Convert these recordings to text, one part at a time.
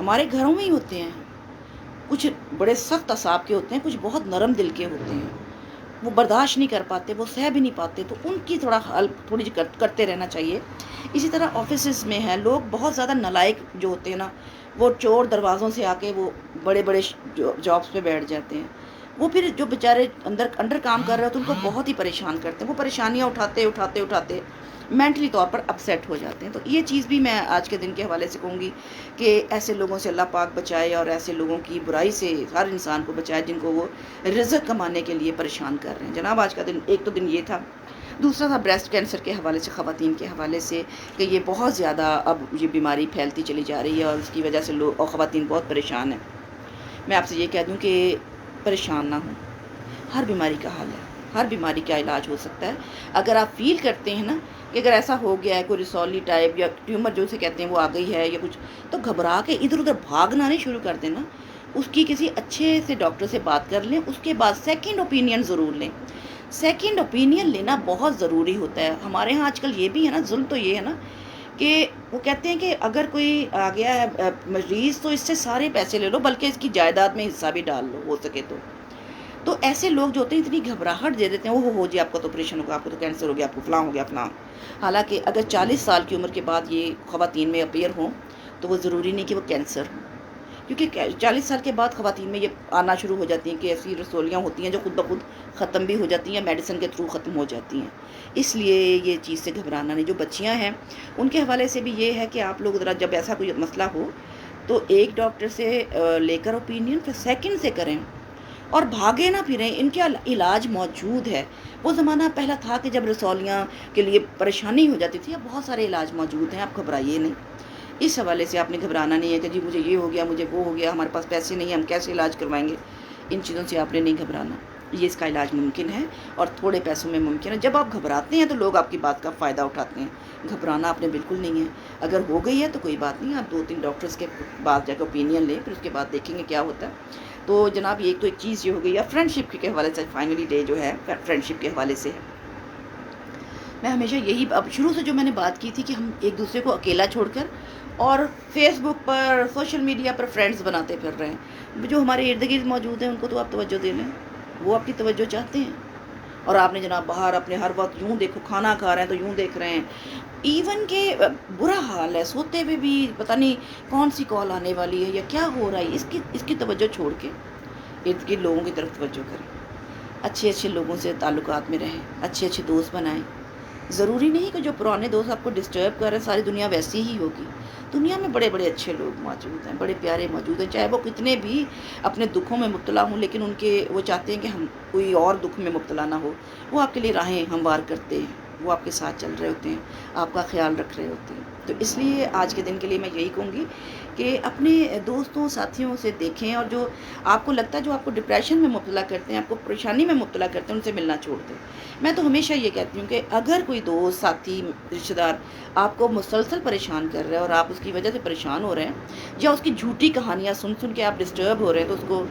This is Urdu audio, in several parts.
ہمارے گھروں میں ہی ہوتے ہیں، کچھ بڑے سخت اعصاب کے ہوتے ہیں، کچھ بہت نرم دل کے ہوتے ہیں، وہ برداشت نہیں کر پاتے، وہ سہ بھی نہیں پاتے، تو ان کی تھوڑا حل تھوڑی کرتے رہنا چاہیے۔ اسی طرح آفیسز میں ہیں لوگ بہت زیادہ نالائق جو ہوتے ہیں نا، وہ چور دروازوں سے آ کے وہ بڑے بڑے جابس پہ بیٹھ جاتے ہیں، وہ پھر جو بیچارے انڈر کام کر رہے ہوتے ہیں ان کو بہت ہی پریشان کرتے ہیں، وہ پریشانیاں اٹھاتے اٹھاتے اٹھاتے مینٹلی طور پر اپسیٹ ہو جاتے ہیں۔ تو یہ چیز بھی میں آج کے دن کے حوالے سے کہوں گی کہ ایسے لوگوں سے اللہ پاک بچائے، اور ایسے لوگوں کی برائی سے ہر انسان کو بچائے جن کو وہ رزق کمانے کے لیے پریشان کر رہے ہیں۔ جناب آج کا دن ایک تو دن یہ تھا، دوسرا تھا بریسٹ کینسر کے حوالے سے، خواتین کے حوالے سے کہ یہ بہت زیادہ اب یہ بیماری پھیلتی چلی جا رہی ہے، اور اس کی وجہ سے لوگ اور خواتین بہت پریشان ہیں۔ میں آپ سے یہ کہہ دوں کہ پریشان نہ ہوں، ہر بیماری کا حل ہے، ہر بیماری کا علاج ہو سکتا ہے۔ اگر آپ فیل کرتے ہیں نا کہ اگر ایسا ہو گیا ہے، کوئی رسولی ٹائپ یا ٹیومر جو اسے کہتے ہیں وہ آ گئی ہے یا کچھ، تو گھبرا کے ادھر ادھر بھاگنا نہیں شروع کر دینا، اس کی کسی اچھے سے ڈاکٹر سے بات کر لیں، اس کے بعد سیکنڈ اوپینین ضرور لیں۔ سیکنڈ اوپینین لینا بہت ضروری ہوتا ہے۔ ہمارے ہاں آج کل یہ بھی ہے نا، ظلم تو یہ ہے نا کہ وہ کہتے ہیں کہ اگر کوئی آ گیا ہے مریض تو اس سے سارے پیسے لے لو، بلکہ اس کی جائیداد میں حصہ بھی ڈال لو ہو سکے تو ایسے لوگ جو ہوتے ہیں اتنی گھبراہٹ دے دیتے ہیں، وہ ہو جی آپ کو تو آپریشن ہوگا، آپ کو تو کینسر ہو گیا، آپ کو فلاں ہو گیا فلاں۔ حالانکہ اگر 40 سال کی عمر کے بعد یہ خواتین میں اپیئر ہوں تو وہ ضروری نہیں کہ وہ کینسر ہوں، کیونکہ 40 سال کے بعد خواتین میں یہ آنا شروع ہو جاتی ہیں کہ ایسی رسولیاں ہوتی ہیں جو خود بخود ختم بھی ہو جاتی ہیں، میڈیسن کے تھرو ختم ہو جاتی ہیں۔ اس لیے یہ چیز سے گھبرانا نہیں۔ جو بچیاں ہیں ان کے حوالے سے بھی یہ ہے کہ آپ لوگ ذرا جب ایسا کوئی مسئلہ ہو تو ایک ڈاکٹر سے لے کر اوپینین، پھر سیکنڈ سے کریں، اور بھاگے نہ پھریں، ان کے علاج موجود ہے۔ وہ زمانہ پہلا تھا کہ جب رسولیاں کے لیے پریشانی ہو جاتی تھی، اب بہت سارے علاج موجود ہیں، آپ گھبرائیے نہیں۔ اس حوالے سے آپ نے گھبرانا نہیں ہے کہ جی مجھے یہ ہو گیا، مجھے وہ ہو گیا، ہمارے پاس پیسے نہیں ہیں، ہم کیسے علاج کروائیں گے۔ ان چیزوں سے آپ نے نہیں گھبرانا، یہ اس کا علاج ممکن ہے اور تھوڑے پیسوں میں ممکن ہے۔ جب آپ گھبراتے ہیں تو لوگ آپ کی بات کا فائدہ اٹھاتے ہیں، گھبرانا آپ نے بالکل نہیں ہے۔ اگر ہو گئی ہے تو کوئی بات نہیں، آپ 2-3 ڈاکٹرز کے بعد جا کے اوپینین لیں، پھر اس کے بعد دیکھیں گے کیا ہوتا ہے۔ تو جناب یہ تو ایک چیز یہ ہو گئی ہے۔ فرینڈ شپ کے حوالے سے فائنلی ڈے جو ہے فرینڈ شپ کے حوالے سے ہے۔ میں ہمیشہ یہی اب شروع سے جو میں نے بات کی تھی کہ ہم ایک دوسرے کو اکیلا چھوڑ کر اور فیس بک پر سوشل میڈیا پر فرینڈز بناتے پھر رہے ہیں۔ جو ہمارے ارد گرد موجود ہیں ان کو تو آپ توجہ دے لیں، وہ آپ کی توجہ چاہتے ہیں، اور آپ نے جناب باہر اپنے ہر وقت یوں دیکھو، کھانا کھا رہے ہیں تو یوں دیکھ رہے ہیں، ایون کہ برا حال ہے، سوتے ہوئے بھی پتہ نہیں کون سی کال آنے والی ہے یا کیا ہو رہا ہے۔ اس کی توجہ چھوڑ کے ارد گرد لوگوں کی طرف توجہ کریں، اچھے اچھے لوگوں سے تعلقات میں رہیں، اچھے اچھے دوست بنائیں۔ ضروری نہیں کہ جو پرانے دوست آپ کو ڈسٹرب کر رہے ہیں ساری دنیا ویسی ہی ہوگی۔ دنیا میں بڑے بڑے اچھے لوگ موجود ہیں، بڑے پیارے موجود ہیں، چاہے وہ کتنے بھی اپنے دکھوں میں مبتلا ہوں، لیکن ان کے وہ چاہتے ہیں کہ ہم کوئی اور دکھ میں مبتلا نہ ہو، وہ آپ کے لیے راہیں ہموار کرتے ہیں، وہ آپ کے ساتھ چل رہے ہوتے ہیں، آپ کا خیال رکھ رہے ہوتے ہیں۔ تو اس لیے آج کے دن کے لیے میں یہی کہوں گی کہ اپنے دوستوں ساتھیوں سے دیکھیں، اور جو آپ کو لگتا ہے جو آپ کو ڈپریشن میں مبتلا کرتے ہیں، آپ کو پریشانی میں مبتلا کرتے ہیں، ان سے ملنا چھوڑ دیں۔ میں تو ہمیشہ یہ کہتی ہوں کہ اگر کوئی دوست، ساتھی، رشتہ دار آپ کو مسلسل پریشان کر رہا ہے اور آپ اس کی وجہ سے پریشان ہو رہے ہیں، یا اس کی جھوٹی کہانیاں سن سن کے آپ ڈسٹرب ہو رہے ہیں، تو اس کو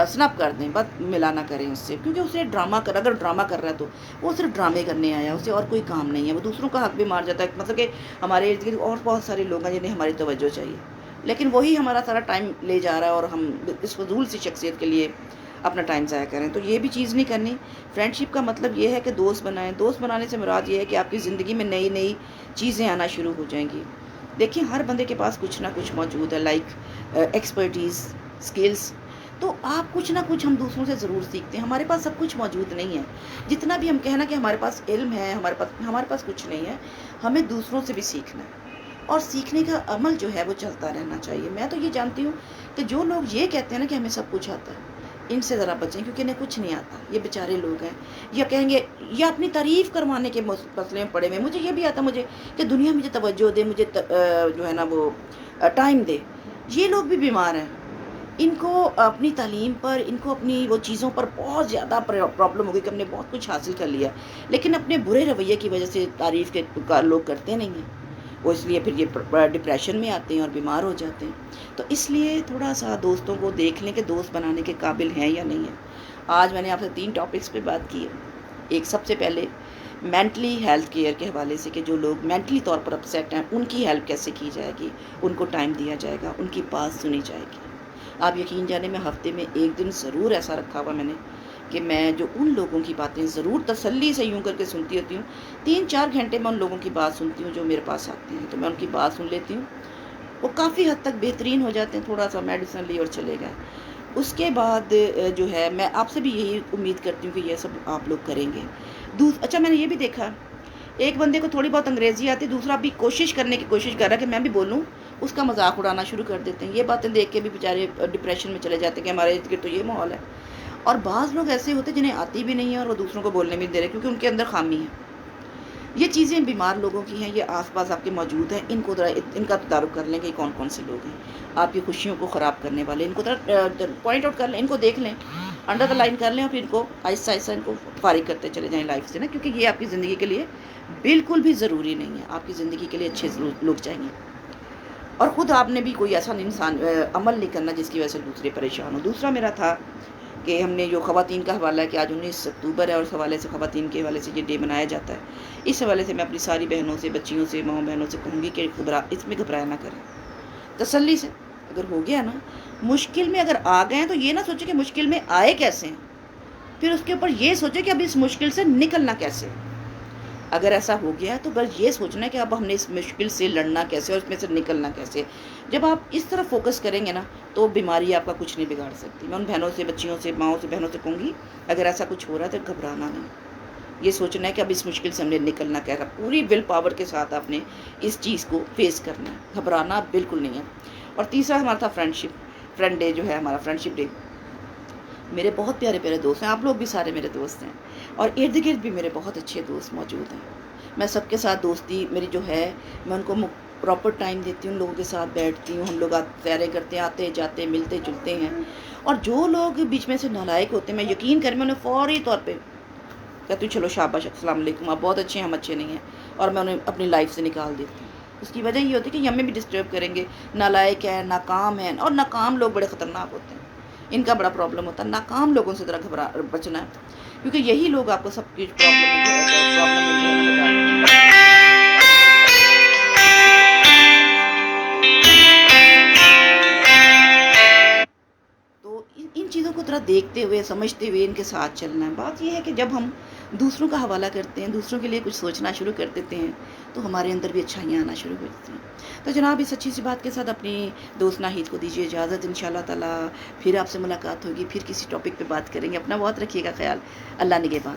سنپ کر دیں، بس ملا نہ کریں اس سے، کیونکہ اسے اگر ڈرامہ کر رہا ہے تو وہ صرف ڈرامے کرنے آیا، اسے اور کوئی کام نہیں ہے، وہ دوسروں کا حق بھی مار جاتا ہے۔ مطلب کہ ہمارے ارد گرد اور بہت سارے لوگ ہیں جنہیں ہماری توجہ چاہیے، لیکن وہی ہمارا سارا ٹائم لے جا رہا ہے، اور ہم اس فضول سی شخصیت کے لیے اپنا ٹائم ضائع کریں۔ تو یہ بھی چیز نہیں کرنی۔ فرینڈ شپ کا مطلب یہ ہے کہ دوست بنائیں۔ دوست بنانے سے مراد یہ ہے کہ آپ کی زندگی میں نئی نئی چیزیں آنا شروع ہو جائیں گی۔ دیکھیں ہر بندے کے پاس کچھ نہ کچھ موجود ہے، لائک ایکسپرٹیز، سکلز، تو آپ کچھ نہ کچھ ہم دوسروں سے ضرور سیکھتے ہیں۔ ہمارے پاس سب کچھ موجود نہیں ہے، جتنا بھی ہم کہنا کہ ہمارے پاس علم ہے، ہمارے پاس کچھ نہیں ہے، ہمیں دوسروں سے بھی سیکھنا ہے، اور سیکھنے کا عمل جو ہے وہ چلتا رہنا چاہیے۔ میں تو یہ جانتی ہوں کہ جو لوگ یہ کہتے ہیں نا کہ ہمیں سب کچھ آتا ہے، ان سے ذرا بچیں، کیونکہ انہیں کچھ نہیں آتا، یہ بیچارے لوگ ہیں، یا کہیں گے یا اپنی تعریف کروانے کے مسئلے میں پڑے ہوئے، مجھے یہ بھی آتا، مجھے کہ دنیا مجھے توجہ دے، مجھے جو ہے نا وہ ٹائم دے۔ یہ لوگ بھی بیمار ہیں، ان کو اپنی تعلیم پر، ان کو اپنی وہ چیزوں پر بہت زیادہ پرابلم ہو گئی کہ ہم نے بہت کچھ حاصل کر لیا، لیکن اپنے برے رویے کی وجہ سے تعریف کے لوگ کرتے نہیں ہیں، وہ اس لیے پھر یہ ڈپریشن میں آتے ہیں اور بیمار ہو جاتے ہیں۔ تو اس لیے تھوڑا سا دوستوں کو دیکھ لیں کہ دوست بنانے کے قابل ہیں یا نہیں ہیں۔ آج میں نے آپ سے 3 ٹاپکس پہ بات کی ہے۔ ایک سب سے پہلے مینٹلی ہیلتھ کیئر کے حوالے سے کہ جو لوگ مینٹلی طور پر اپسیٹ ہیں ان کی ہیلپ کیسے کی جائے گی، ان کو ٹائم دیا جائے گا، ان کی بات سنی جائے گی۔ آپ یقین جانے میں ہفتے میں ایک دن ضرور ایسا رکھا ہوا میں نے کہ میں جو ان لوگوں کی باتیں ضرور تسلی سے یوں کر کے سنتی ہوتی ہوں، 3-4 گھنٹے میں ان لوگوں کی بات سنتی ہوں جو میرے پاس آتے ہیں، تو میں ان کی بات سن لیتی ہوں، وہ کافی حد تک بہترین ہو جاتے ہیں، تھوڑا سا میڈیسن لی اور چلے گئے۔ اس کے بعد جو ہے میں آپ سے بھی یہی امید کرتی ہوں کہ یہ سب آپ لوگ کریں گے۔ اچھا میں نے یہ بھی دیکھا، ایک بندے کو تھوڑی بہت انگریزی آتی، دوسرا بھی کوشش کرنے کی کوشش کر رہا ہے کہ میں بھی بولوں، اس کا مذاق اڑانا شروع کر دیتے ہیں۔ یہ باتیں دیکھ کے بھی بیچارے ڈپریشن میں چلے جاتے ہیں کہ ہمارے ارد گرد تو یہ ماحول ہے۔ اور بعض لوگ ایسے ہوتے ہیں جنہیں آتی بھی نہیں ہے اور وہ دوسروں کو بولنے بھی نہیں دے رہے کیونکہ ان کے اندر خامی ہے۔ یہ چیزیں بیمار لوگوں کی ہیں، یہ آس پاس آپ کے موجود ہیں، ان کا تدارک کر لیں کہ کون کون سے لوگ ہیں آپ کی خوشیوں کو خراب کرنے والے، ان کو پوائنٹ آؤٹ کر لیں، ان کو دیکھ لیں، انڈر دا لائن کر لیں، اور پھر ان کو آہستہ آہستہ ان کو فارغ کرتے چلے جائیں لائف سے نا، کیونکہ یہ آپ کی زندگی کے لیے بالکل بھی ضروری نہیں ہے۔ آپ کی زندگی کے لیے اچھے لوگ چاہیے، اور خود آپ نے بھی کوئی ایسا انسان عمل نہیں کرنا جس کی وجہ سے دوسرے پریشان ہوں۔ دوسرا میرا تھا کہ ہم نے جو خواتین کا حوالہ ہے کہ آج 19 اکتوبر ہے اور اس حوالے سے خواتین کے حوالے سے یہ ڈے منایا جاتا ہے، اس حوالے سے میں اپنی ساری بہنوں سے، بچیوں سے، ماؤں بہنوں سے کہوں گی کہ اس میں گھبرایا نہ کریں، تسلی سے اگر ہو گیا نا، مشکل میں اگر آ گئے ہیں تو یہ نہ سوچیں کہ مشکل میں آئے کیسے ہیں، پھر اس کے اوپر یہ سوچیں کہ اب اس مشکل سے نکلنا کیسے۔ اگر ایسا ہو گیا تو بس یہ سوچنا ہے کہ اب ہم نے اس مشکل سے لڑنا کیسے اور اس میں سے نکلنا کیسے۔ جب آپ اس طرف فوکس کریں گے نا تو بیماری آپ کا کچھ نہیں بگاڑ سکتی۔ میں ان بہنوں سے، بچیوں سے، ماؤں سے، بہنوں سے کہوں گی اگر ایسا کچھ ہو رہا ہے تو گھبرانا نہیں، یہ سوچنا ہے کہ اب اس مشکل سے ہم نے نکلنا کیا ہے، پوری ول پاور کے ساتھ آپ نے اس چیز کو فیس کرنا ہے، گھبرانا بالکل نہیں ہے۔ اور تیسرا ہمارا تھا فرینڈ ڈے جو ہے ہمارا، فرینڈشپ ڈے۔ میرے بہت پیارے پیارے دوست ہیں، آپ لوگ بھی سارے میرے دوست ہیں، اور ارد گرد بھی میرے بہت اچھے دوست موجود ہیں۔ میں سب کے ساتھ دوستی میری جو ہے، میں ان کو پراپر ٹائم دیتی ہوں، ان لوگوں کے ساتھ بیٹھتی ہوں، ہم لوگ سیریں کرتے ہیں، آتے جاتے ملتے جلتے ہیں۔ اور جو لوگ بیچ میں سے نالائق ہوتے ہیں میں یقین کر میں انہیں فوری طور پہ کہتی ہوں چلو شاباش، السلام علیکم، آپ بہت اچھے ہیں، ہم اچھے نہیں ہیں، اور میں انہیں اپنی لائف سے نکال دیتی ہوں۔ اس کی وجہ یہ ہوتی ہے کہ یہ ہمیں بھی ڈسٹرب کریں گے، نالائق ہیں، ناکام ہیں، اور ناکام لوگ بڑے خطرناک ہوتے ہیں، ان کا بڑا پرابلم ہوتا ہے۔ ناکام لوگوں سے ذرا بچنا ہے، کیونکہ یہی لوگ آپ کو سب کچھ تو ان چیزوں کو ذرا دیکھتے ہوئے، سمجھتے ہوئے ان کے ساتھ چلنا ہے۔ بات یہ ہے کہ جب ہم دوسروں کا حوالہ کرتے ہیں، دوسروں کے لیے کچھ سوچنا شروع کر دیتے ہیں تو ہمارے اندر بھی اچھائیاں آنا شروع ہو جاتی ہیں۔ تو جناب اس اچھی سی بات کے ساتھ اپنی دوست ناہید کو دیجیے اجازت، انشاءاللہ تعالی پھر آپ سے ملاقات ہوگی، پھر کسی ٹاپک پہ بات کریں گے۔ اپنا بہت رکھیے گا خیال، اللہ نگہبان۔